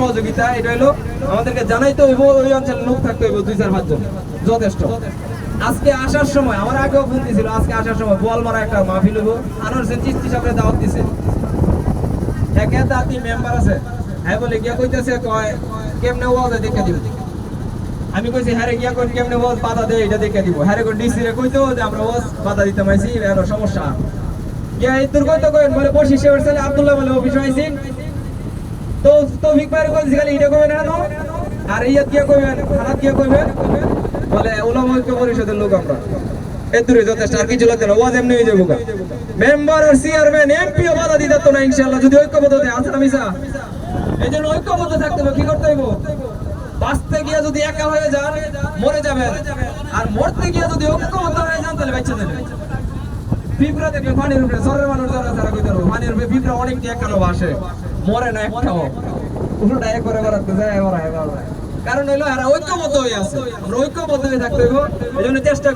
সহযোগিতা এটা হলো আমাদেরকে জানাইতে হইব, ওই অঞ্চলের লোক থাকতে হইব 2-4-5 জন যথেষ্ট। আজকে আসার সময় আমার আগেও ফোন দিছিল, আজকে আসার সময় বোয়ালমারা একটা মাহফিল হইব, আনোয়ার হোসেন চিশতি সাহেবের দাওয়াত দিছে। একে দাতি মেম্বার আছে, হ্যাঁ বলে গিয়া কইতেছে কয় কেমনে ওয়াজ দেখে দিব। আমি কইছি হ্যাঁ গিয়া কোন কেমনে ওয়াজ বাধা দেয় এটা দেখে দিব। হ্যাঁ কোন ডিসি রে কইতো যে আমরা ওয়াজ বাধা দিতে মাইছি, এর সমস্যা গিয়া ইতুর কইতো কইন বলে বসি শেওর ছেলে আব্দুল্লাহ বলে অফিস আইছিন তো তৌফিক ভাই কইছি খালি এটা কইবেন না আর ইয়া গিয়া কইবেন খারাপ গিয়া কইবেন বলে উলামা ঐক্য পরিষদের লোক আমরা এদুরে যথেষ্ট আর কিছু লাগবে না, ওয়াজ এমনি হয়ে যাবো। মেম্বার আর চেয়ারম্যান এমপিও বাধা দিতে তো না ইনশাআল্লাহ, যদি ঐক্যবদ্ধ দেয় আছে না মিছা। এই জন্য ঐক্যবদ্ধ থাকতে হবে। কি করতে হইব? বাঁচতে গিয়ে যদি একা হয়ে যান মরে যাবেন, আর মরতে গিয়ে যদি ঐক্যবদ্ধ হয়ে যান তাহলে বাঁচতে যাবেন। পিঁপড়া দেখবে পানির উপরে, সরের মানুষ যারা যারা কইতে পারবো পানির উপরে পিঁপড়া অনেকটি একানো বাসে, মরে না একটাও, উল্টা এক করে বেড়াতে যায় কারণ হইলো এরা ঐক্যবদ্ধ হয়ে আছে। আমরা ঐক্যবদ্ধ হয়ে থাকতে হইব, এই জন্য চেষ্টা